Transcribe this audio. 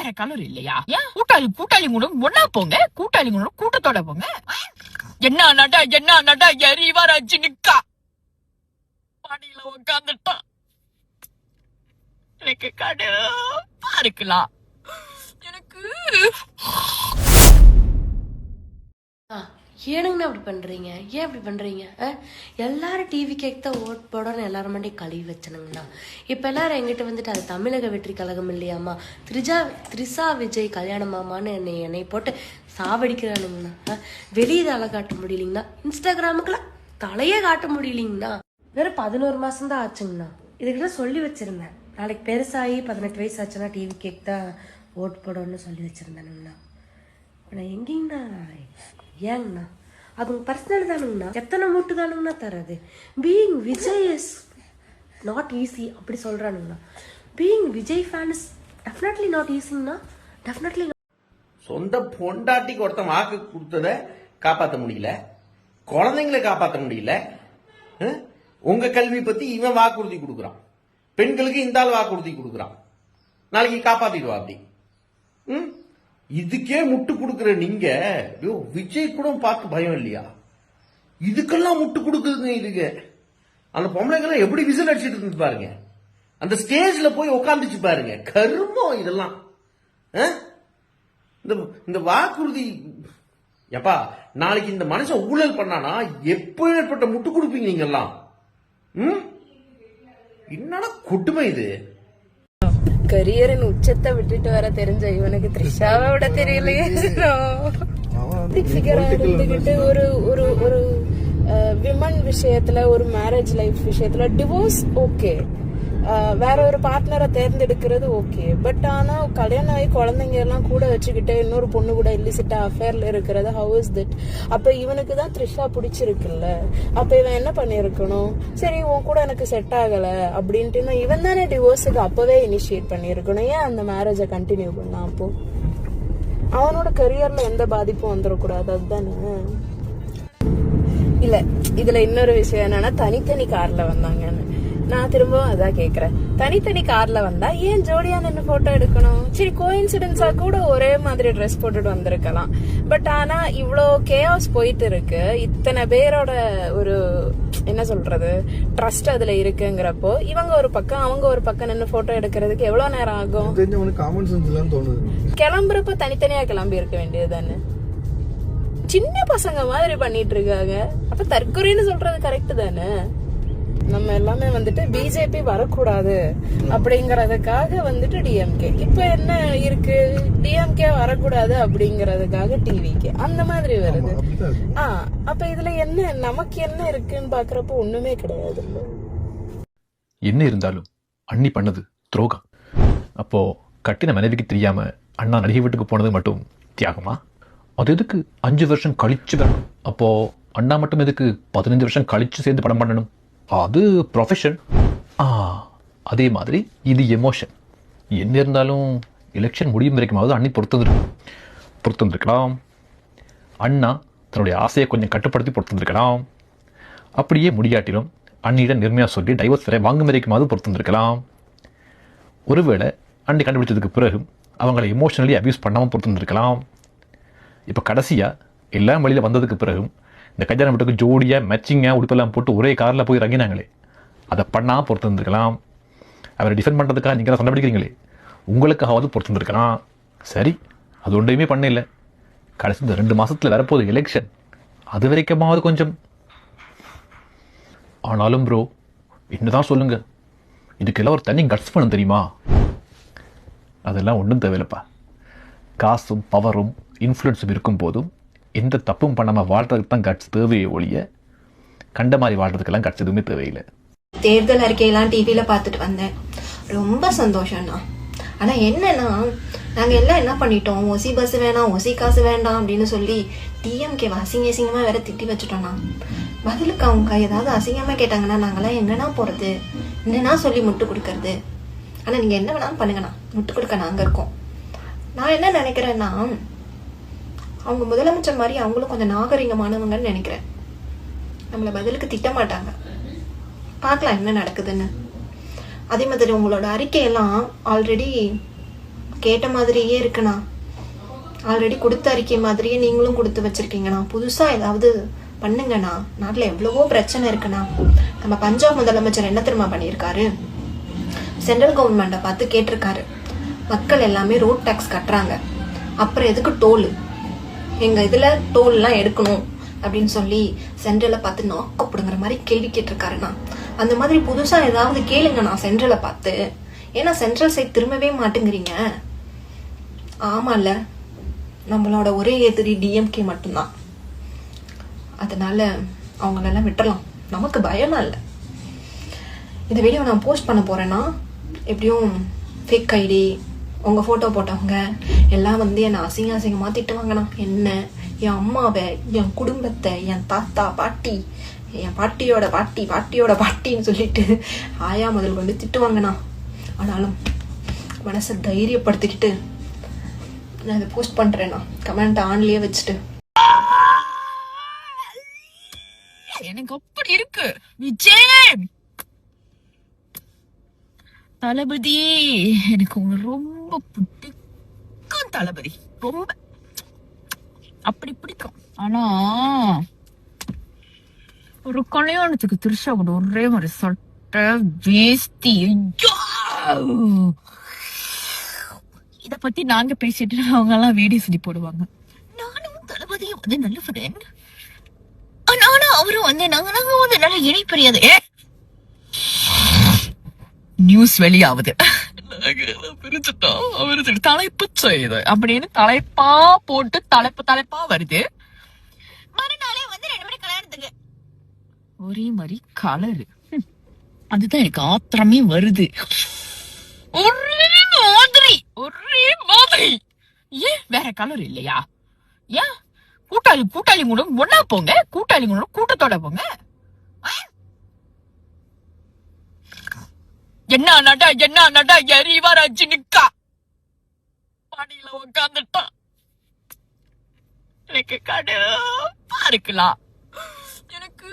வேற கலர் இல்லையா? ஏன் கூட்டாளி கூட ஒன்னா போங்க, கூட்டாளி கூட கூட்டத்தோட போங்க. என்ன நடா எரிவராச்சு நிக்கா பாடியில உட்காந்துட்டான். எனக்கு கடுப்பா இருக்கலாம். எனக்கு ஏனுங்கண்ணா அப்படி பண்றீங்க? ஏன் அப்படி பண்றீங்க? எல்லாரும் டிவி கேக் தான் ஓட் போடணும் எல்லாரும் மண்டி கழுவி வச்சனுங்கண்ணா. இப்ப எல்லாரும் எங்கிட்ட வந்துட்டு அது தமிழக வெற்றி கழகம் இல்லையாமா, த்ரிஷா விஜய் கல்யாணமாமான்னு என்னை போட்டு சாவடிக்கிறானுங்கண்ணா. வெளியே தலை காட்ட முடியலிங்கண்ணா, இன்ஸ்டாகிராமுக்குலாம் தலையே காட்ட முடியலிங்கண்ணா. வெறும் 11 மாசம் தான் ஆச்சுங்கண்ணா. இதுக்கிட்ட சொல்லி வச்சிருந்தேன், நாளைக்கு பெருசாகி 18 வயசு ஆச்சுன்னா டிவி கேக் தான் ஓட் போடணும்னு சொல்லி வச்சிருந்தேனுங்கண்ணா. நான் எங்கேங்கண்ணா? ஏங்கண்ணா அது உங்க பர்சனல் தானுங்கண்ணா. எத்தனை மூட்டு தானுங்கண்ணா தரது? Being Vijay is not easy அப்படி சொல்றானுங்கண்ணா. Being Vijay fan is definitely not ஈஸிங்கண்ணா. டெஃபினெட்லி. சொந்த பொண்டாட்டிக்கு ஒருத்தன் வாக்கு கொடுத்ததை காப்பாற்ற முடியல, குழந்தைங்களை காப்பாற்ற முடியல. உங்க கல்வி பத்தி இவன் வாக்குறுதி கொடுக்குறான், பெண்களுக்கு இந்த ஆள் வாக்குறுதி கொடுக்குறான், நாளைக்கு காப்பாத்திடுவா அப்படி. இதுக்கே முட்டு கொடுக்குற நீங்க விஜய் கூட பார்த்து பயம் இல்லையா? இதுக்கெல்லாம் முட்டு கொடுக்குதுங்க. இதுக்கு அந்த பொம்பளைங்கெல்லாம் எப்படி விசில் அடிச்சுட்டு இருந்து பாருங்க, அந்த ஸ்டேஜ்ல போய் உட்காந்துச்சு பாருங்க. கருமம் இதெல்லாம். இந்த வாக்குறுதி எப்பா, நாளைக்கு இந்த மனுஷன் ஊழல் பண்ணானா எப்ப ஏற்பட்ட முட்டு கொடுப்பீங்க நீங்க எல்லாம்? என்னடா கொடுமை இது? கரியரின் உச்சத்தை விட்டுட்டு வர தெரிஞ்ச இவனுக்கு த்ரிஷாவை விட தெரியலையே. ஒரு ஒரு ஒரு விமன் விஷயத்துல, ஒரு மேரேஜ் லைஃப் விஷயத்துல டிவோர்ஸ் ஓகே, வேற ஒரு பார்ட்னரை தேர்ந்தெடுக்கிறது ஓகே. பட் ஆனா கல்யாணம் ஆகி குழந்தைங்க எல்லாம் கூட வச்சுக்கிட்டு இன்னொரு பொண்ணு கூட இல்லிசிட்டா அஃபேர்ல இருக்கிறது, ஹவ் இஸ் தட்? அப்ப இவனுக்கு தான் த்ரிஷா பிடிச்சிருக்குல்ல, அப்ப இவன் என்ன பண்ணிருக்கணும்? சரி உன் கூட எனக்கு செட் ஆகல அப்படின்ட்டு இவன் தானே டிவோர்ஸுக்கு அப்பவே இனிஷியேட் பண்ணிருக்கணும். ஏன் அந்த மேரேஜை கண்டினியூ பண்ணா? அப்போ அவனோட கரியர்ல எந்த பாதிப்பும் வந்துடக்கூடாது, அதுதானே. இல்ல இதுல இன்னொரு விஷயம் என்னன்னா, தனித்தனி கார்ல வந்தாங்கன்னு. நான் திரும்பவும் அதான் கேக்குறேன், தனித்தனி கார்ல வந்தா ஏன் ஜோடியா நின்று போட்டோ எடுக்கணும்? சரி கோயின்சிடென்ஸா கூட ஒரே மாதிரி ட்ரெஸ் போட்டுட்டு வந்திருக்கலாம். பட் ஆனா இவ்வளோ கேஆஸ் போயிட்டு இருக்கு, இத்தனை பேரோட ஒரு என்ன சொல்றது ட்ரஸ்ட் அதுல இருக்குங்கிறப்போ இவங்க ஒரு பக்கம் அவங்க ஒரு பக்கம் நின்று போட்டோ எடுக்கிறதுக்கு எவ்வளவு நேரம் ஆகும்? கிளம்புறப்ப தனித்தனியா கிளம்பி இருக்க வேண்டியது தானே. சின்ன பசங்க மாதிரி பண்ணிட்டு இருக்காங்க. அப்ப தற்கொலைன்னு சொல்றது கரெக்ட் தானே? நம்ம எல்லாமே வந்துட்டு பிஜேபி வரக்கூடாது அப்படிங்கறதுக்காக வந்துட்டு டிஎம்கே. இப்ப என்ன இருக்கு? டிஎம்கே வரக்கூடாது அப்படிங்கறதுக்காக டிவிகே அந்த மாதிரி வருது. அப்ப இதுல என்ன நமக்கு என்ன இருக்குன்னு பாக்குறப்ப ஒண்ணுமே கிடையாது. என்ன இருந்தாலும் அண்ணி பண்ணது துரோகம். அப்போ கட்டின மனைவிக்கு தெரியாம அண்ணா நடிகை வீட்டுக்கு போனது மட்டும் தியாகமா? அது எதுக்கு 5 வருஷம் கழிச்சு வரணும்? அப்போ அண்ணா மட்டும் எதுக்கு 15 வருஷம் கழிச்சு சேர்ந்து படம் பண்ணணும்? அது ப்ரொஃபஷன். அதே மாதிரி இது எமோஷன். என்ன இருந்தாலும் எலெக்ஷன் முடியும் வரைக்குமாவது அண்ணி பொறுத்திருக்கலாம். அண்ணா தன்னுடைய ஆசையை கொஞ்சம் கட்டுப்படுத்தி பொறுத்திருக்கலாம். அப்படியே முடியாட்டிலும் அண்ணியிடம் நிர்மையாக சொல்லி டைவர்ஸ் வரை வாங்கும் வரைக்குமாவது பொறுத்திருக்கலாம். ஒருவேளை அண்ணி கண்டுபிடிச்சதுக்கு பிறகு அவங்களை எமோஷனலி அபியூஸ் பண்ணாமல் பொறுத்திருக்கலாம். இப்போ கடைசியாக எல்லாம் வழியில் வந்ததுக்கு பிறகும் இந்த கல்யாணம் வீட்டுக்கு ஜோடியாக மேட்சிங்காக உடுப்பெல்லாம் போட்டு ஒரே காரில் போய் இறங்கினாங்களே, அதை பண்ணாமல் பொறுத்து இருந்திருக்கலாம். அவரை டிஃபெண்ட் பண்ணுறதுக்காக நீங்கள் சண்டை பிடிக்கிறீங்களே, உங்களுக்காவது பொறுத்து இருந்திருக்கலாம். சரி, அது ஒன்றையுமே பண்ண இல்லை. கடைசி இந்த 2 மாதத்தில் வரப்போகுது எலெக்ஷன், அது வரைக்குமாவது கொஞ்சம். ஆனாலும் ப்ரோ என்னதான் சொல்லுங்கள், இதுக்கெல்லாம் ஒரு தனி கட்ஸ் பண்ண தெரியுமா? அதெல்லாம் ஒன்றும் தேவையில்லைப்பா. காசும் பவரும் இன்ஃப்ளூயன்ஸும் இருக்கும் போதும் எந்த தப்பும் பண்ணாமல் வாழ்றதுக்கு தான் கட்ஸ் தேவையை ஒழிய கண்ட மாதிரி வாழ்றதுக்கெல்லாம் கட்ஸ் எதுவுமே தேவையில்லை. தேர்தல் அறிக்கையெல்லாம் டிவியில பார்த்துட்டு வந்தேன், ரொம்ப சந்தோஷம்னா. ஆனா என்னன்னா, நாங்க எல்லாம் என்ன பண்ணிட்டோம், ஒசி பஸ் வேணாம், ஒசி காசு வேண்டாம் அப்படின்னு சொல்லி டிஎம்கே அசிங்கமா வேற திட்டி வச்சுட்டோம்னா. பதிலுக்கு அவங்க ஏதாவது அசிங்கமா கேட்டாங்கன்னா நாங்கெல்லாம் என்னன்னா போறது, என்னன்னா சொல்லி முட்டு கொடுக்கறது. ஆனா நீங்க என்ன வேணாலும் பண்ணுங்கண்ணா, முட்டு கொடுக்க நாங்க இருக்கோம். நான் என்ன நினைக்கிறேன்னா, அவங்க முதலமைச்சர் மாதிரி அவங்களும் கொஞ்சம் நாகரிகமானவங்கன்னு நினைக்கிறேன். நம்மள பதிலுக்கு திட்ட மாட்டாங்க. பார்க்கலாம் என்ன நடக்குதுன்னு. அதே மாதிரி உங்களோட அறிக்கையெல்லாம் ஆல்ரெடி கேட்ட மாதிரியே இருக்குண்ணா. ஆல்ரெடி கொடுத்த அறிக்கை மாதிரியே நீங்களும் கொடுத்து வச்சிருக்கீங்கண்ணா. புதுசா ஏதாவது பண்ணுங்கண்ணா. நாட்டில் எவ்வளவோ பிரச்சனை இருக்குண்ணா. நம்ம பஞ்சாப் முதலமைச்சர் என்ன தெரியுமா பண்ணியிருக்காரு? சென்ட்ரல் கவர்மெண்ட்டை பார்த்து கேட்டிருக்காரு, மக்கள் எல்லாமே ரோட் டேக்ஸ் கட்டுறாங்க, அப்புறம் எதுக்கு டோல், எங்க இதுல டோல்லாம் எடுக்கணும் அப்படின்னு சொல்லி சென்ட்ரலை பார்த்து நாக்கப்படுங்கிற மாதிரி கேள்வி கேட்டிருக்காருண்ணா. அந்த மாதிரி புதுசா ஏதாவது கேளுங்கண்ணா சென்ட்ரலை பார்த்து. ஏன்னா சென்ட்ரல் சைட் திரும்பவே மாட்டேங்கிறீங்க. ஆமால, நம்மளோட ஒரே எதிரி டிஎம்கே மட்டும்தான். அதனால அவங்களெல்லாம் விட்டுறலாம், நமக்கு பயமா இல்லை. இந்த வீடியோ நான் போஸ்ட் பண்ண போறேன்னா எப்படியும் ஃபேக் ஐடி உங்க போட்டோ போட்டவங்க எல்லாம் வந்து என்னை அசிங்கமா திட்டுவாங்கண்ணா. என்ன, என் அம்மாவை, என் குடும்பத்தை, என் தாத்தா பாட்டி, என் பாட்டியோட பாட்டி பாட்டியோட பாட்டின்னு சொல்லிட்டு ஆயா முதல் கொண்டு திட்டுவாங்கண்ணா. ஆனாலும் மனசை தைரியப்படுத்திக்கிட்டு நான் இதை போஸ்ட் பண்றேண்ணா. கமெண்ட் ஆன்லயே வச்சுட்டு. எனக்கு அப்படி இருக்கு விஜய் தளபதி. எனக்கு உங்களை ரொம்ப பிடிக்கும் தளபதி, ரொம்ப அப்படி பிடிக்கும். ஆனா ஒரு கல்யாணத்துக்கு திருஷா கூட ஒரே மாதிரி சட்டை வேஷ்டி. இத பத்தி நாங்க பேசிட்டு அவங்க எல்லாம் வீடியோ சொல்லி போடுவாங்க. நானும் தளபதியும் வந்து நல்ல ஃப்ரெண்ட், ஆனா அவரும் வந்து நாங்க வந்து நல்ல இணைப்பறியாது. நியூஸ் வெளியாவது பிரிச்சுட்டோம், அவரு தலைப்பு செய்யுது அப்படின்னு தலைப்பா போட்டு தலைப்பா வருது. மறுநாளே வந்து 2 மணி கல்யாணத்துக்கு ஒரே மாதிரி கலரு. அதுதான் எனக்கு ஆத்திரமே வருது. ஒரே மாதிரி ஏன் வேற கலர் இல்லையா? ஏன் கூட்டாளி கூட ஒன்னா போங்க, கூட்டாளி கூட கூட்டத்தோட போங்க. என்ன நடா எரிவா ரஜினிக்கா பாடியில உட்காந்துட்டா. எனக்கு கடுப்பா இருக்கலாம். எனக்கு